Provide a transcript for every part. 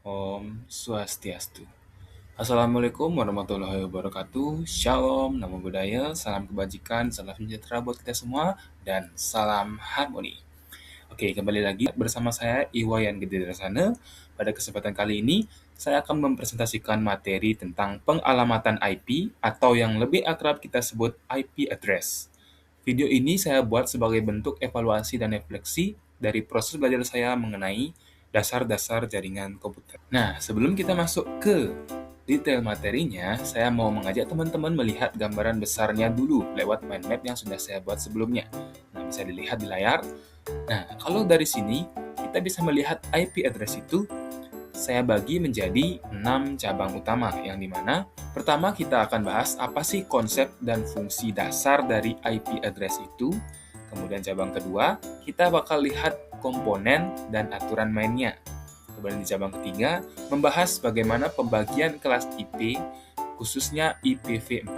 Om Swastiastu. Assalamualaikum warahmatullahi wabarakatuh. Shalom, namo buddhaya, salam kebajikan, salam sejahtera buat kita semua, dan salam harmoni. Oke, kembali lagi bersama saya Iwayan Gede Rasana. Pada kesempatan kali ini, saya akan mempresentasikan materi tentang pengalamatan IP atau yang lebih akrab kita sebut IP address. Video ini saya buat sebagai bentuk evaluasi dan refleksi dari proses belajar saya mengenai dasar-dasar jaringan komputer. Nah, sebelum kita masuk ke detail materinya, saya mau mengajak teman-teman melihat gambaran besarnya dulu lewat mind map yang sudah saya buat sebelumnya. Nah, bisa dilihat di layar. Nah, kalau dari sini, kita bisa melihat IP address itu saya bagi menjadi 6 cabang utama, yang dimana pertama kita akan bahas apa sih konsep dan fungsi dasar dari IP address itu. Kemudian cabang kedua, kita bakal lihat komponen dan aturan mainnya. Kemudian di cabang ketiga, membahas bagaimana pembagian kelas IP, khususnya IPv4.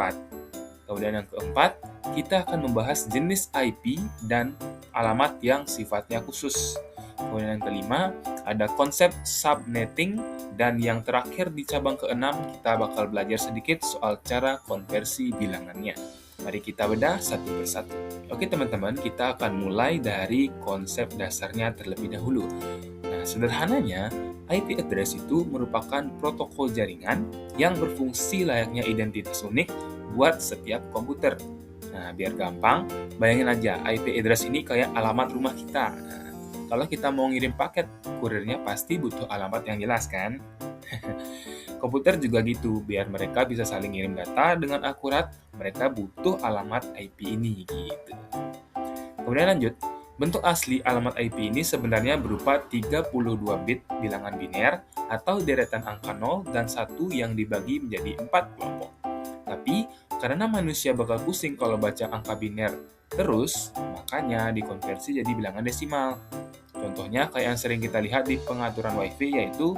Kemudian yang keempat, kita akan membahas jenis IP dan alamat yang sifatnya khusus. Kemudian yang kelima, ada konsep subnetting, dan yang terakhir di cabang keenam, kita bakal belajar sedikit soal cara konversi bilangannya. Mari kita bedah satu persatu. Oke teman-teman, kita akan mulai dari konsep dasarnya terlebih dahulu. Nah, sederhananya, IP address itu merupakan protokol jaringan yang berfungsi layaknya identitas unik buat setiap komputer. Nah, biar gampang, bayangin aja IP address ini kayak alamat rumah kita. Nah, kalau kita mau ngirim paket, kurirnya pasti butuh alamat yang jelas kan? Komputer juga gitu, biar mereka bisa saling ngirim data dengan akurat, mereka butuh alamat IP ini gitu. Kemudian lanjut, bentuk asli alamat IP ini sebenarnya berupa 32 bit bilangan biner atau deretan angka 0 dan 1 yang dibagi menjadi 4 kelompok. Tapi, karena manusia bakal pusing kalau baca angka biner terus, makanya dikonversi jadi bilangan desimal. Contohnya kayak yang sering kita lihat di pengaturan WiFi yaitu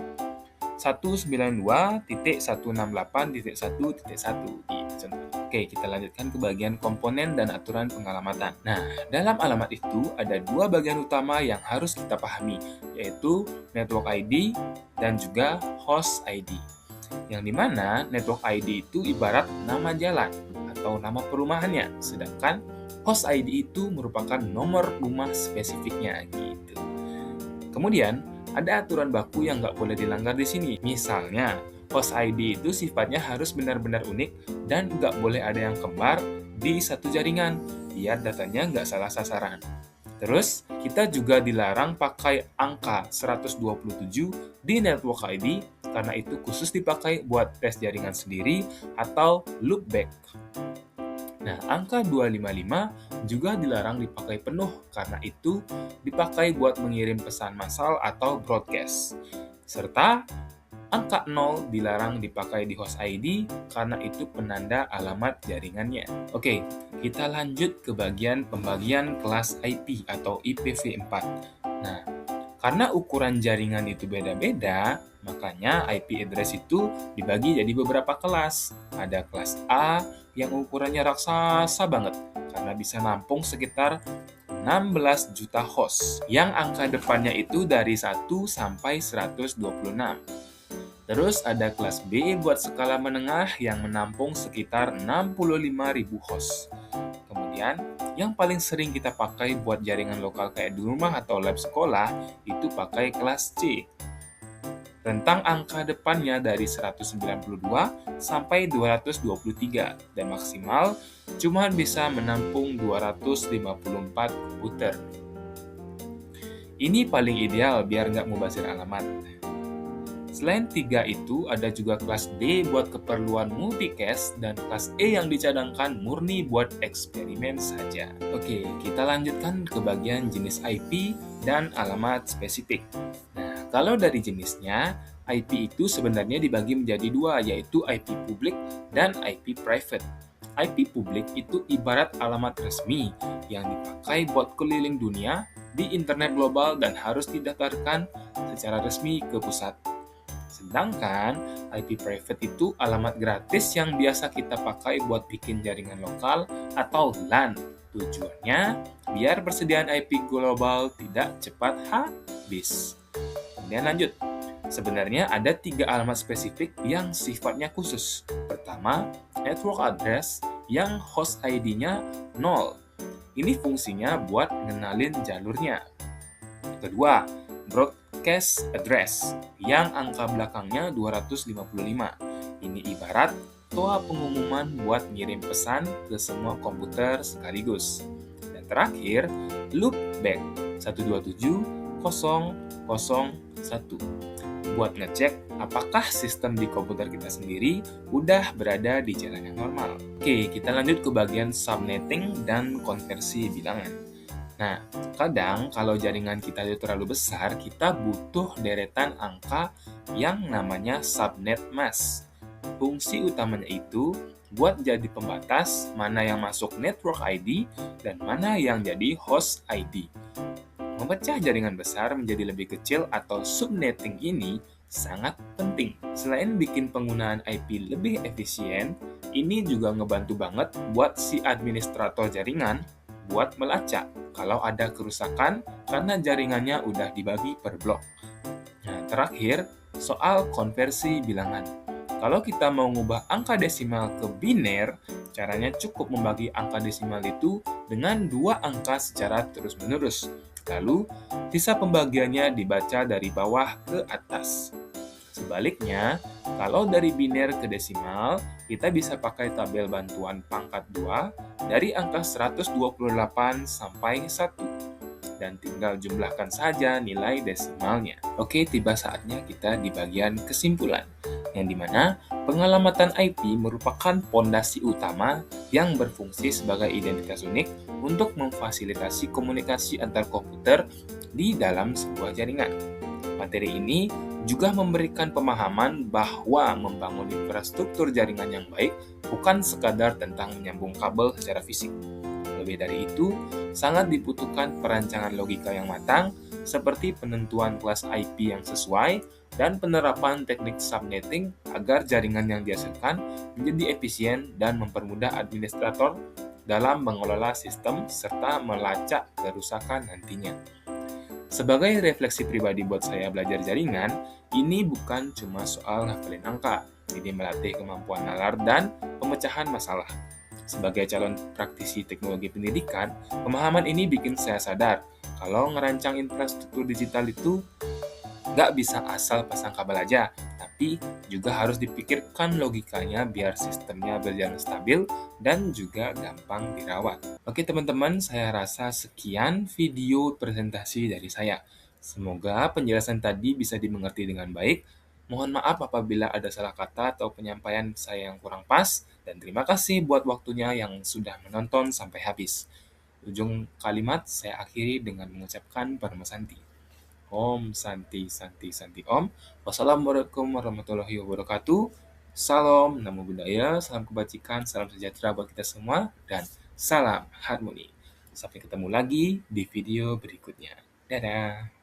192.168.1.1 gitu contohnya. Oke, kita lanjutkan ke bagian komponen dan aturan pengalamatan. Nah, dalam alamat itu ada dua bagian utama yang harus kita pahami, yaitu network ID dan juga host ID. Yang dimana network ID itu ibarat nama jalan atau nama perumahannya, sedangkan host ID itu merupakan nomor rumah spesifiknya gitu. Kemudian, ada aturan baku yang nggak boleh dilanggar di sini. Misalnya, host ID itu sifatnya harus benar-benar unik dan nggak boleh ada yang kembar di satu jaringan, biar datanya nggak salah sasaran. Terus, kita juga dilarang pakai angka 127 di network ID karena itu khusus dipakai buat tes jaringan sendiri atau loopback. Nah, angka 255 juga dilarang dipakai penuh karena itu dipakai buat mengirim pesan massal atau broadcast. Serta angka 0 dilarang dipakai di host ID karena itu penanda alamat jaringannya. Oke, kita lanjut ke bagian pembagian kelas IP atau IPv4. Nah, karena ukuran jaringan itu beda-beda, makanya IP address itu dibagi jadi beberapa kelas. Ada kelas A yang ukurannya raksasa banget, karena bisa nampung sekitar 16 juta host, yang angka depannya itu dari 1 sampai 126. Terus ada kelas B buat skala menengah yang menampung sekitar 65.000 host. Kemudian, yang paling sering kita pakai buat jaringan lokal kayak di rumah atau lab sekolah, itu pakai kelas C. Rentang angka depannya dari 192 sampai 223 dan maksimal cuma bisa menampung 254 komputer. Ini paling ideal biar nggak mubazir alamat. Selain 3 itu, ada juga kelas D buat keperluan multicast dan kelas E yang dicadangkan murni buat eksperimen saja. Oke, kita lanjutkan ke bagian jenis IP dan alamat spesifik. Nah, kalau dari jenisnya, IP itu sebenarnya dibagi menjadi dua, yaitu IP publik dan IP private. IP publik itu ibarat alamat resmi yang dipakai buat keliling dunia di internet global dan harus didaftarkan secara resmi ke pusat. Sedangkan IP private itu alamat gratis yang biasa kita pakai buat bikin jaringan lokal atau LAN. Tujuannya biar persediaan IP global tidak cepat habis. Kemudian lanjut. Sebenarnya ada 3 alamat spesifik yang sifatnya khusus. Pertama, network address yang host ID-nya 0. Ini fungsinya buat ngenalin jalurnya. Kedua, broadcast address yang angka belakangnya 255. Ini ibarat toa pengumuman buat ngirim pesan ke semua komputer sekaligus. Dan terakhir, loopback 127.0.0.1 buat ngecek apakah sistem di komputer kita sendiri udah berada di jalan yang normal. Oke, kita lanjut ke bagian subnetting dan konversi bilangan. Nah, kadang kalau jaringan kita itu terlalu besar, kita butuh deretan angka yang namanya subnet mask. Fungsi utamanya itu buat jadi pembatas mana yang masuk network ID dan mana yang jadi host ID. Memecah jaringan besar menjadi lebih kecil atau subnetting ini sangat penting. Selain bikin penggunaan IP lebih efisien, ini juga ngebantu banget buat si administrator jaringan buat melacak kalau ada kerusakan karena jaringannya udah dibagi per blok. Nah, terakhir, soal konversi bilangan. Kalau kita mau ngubah angka desimal ke biner, caranya cukup membagi angka desimal itu dengan 2 angka secara terus-menerus. Lalu, sisa pembagiannya dibaca dari bawah ke atas. Sebaliknya, kalau dari biner ke desimal, kita bisa pakai tabel bantuan pangkat 2 dari angka 128 sampai 1 dan tinggal jumlahkan saja nilai desimalnya. Oke, tiba saatnya kita di bagian kesimpulan, yang dimana pengalamatan IP merupakan pondasi utama yang berfungsi sebagai identitas unik untuk memfasilitasi komunikasi antar komputer di dalam sebuah jaringan. Materi ini juga memberikan pemahaman bahwa membangun infrastruktur jaringan yang baik bukan sekadar tentang menyambung kabel secara fisik. Lebih dari itu, sangat dibutuhkan perancangan logika yang matang, seperti penentuan kelas IP yang sesuai, dan penerapan teknik subnetting agar jaringan yang dihasilkan menjadi efisien dan mempermudah administrator dalam mengelola sistem serta melacak kerusakan nantinya. Sebagai refleksi pribadi buat saya belajar jaringan, ini bukan cuma soal ngafalin angka, ini melatih kemampuan nalar dan pemecahan masalah. Sebagai calon praktisi teknologi pendidikan, pemahaman ini bikin saya sadar kalau ngerancang infrastruktur digital itu nggak bisa asal pasang kabel aja, tapi juga harus dipikirkan logikanya biar sistemnya berjalan stabil dan juga gampang dirawat. Oke teman-teman, saya rasa sekian video presentasi dari saya. Semoga penjelasan tadi bisa dimengerti dengan baik. Mohon maaf apabila ada salah kata atau penyampaian saya yang kurang pas, dan terima kasih buat waktunya yang sudah menonton sampai habis. Ujung kalimat saya akhiri dengan mengucapkan Parma Santi. Om Santi Santi Santi Om. Wassalamualaikum warahmatullahi wabarakatuh. Salam namo buddhaya, salam kebajikan, salam sejahtera buat kita semua, dan salam harmoni. Sampai ketemu lagi di video berikutnya. Dadah.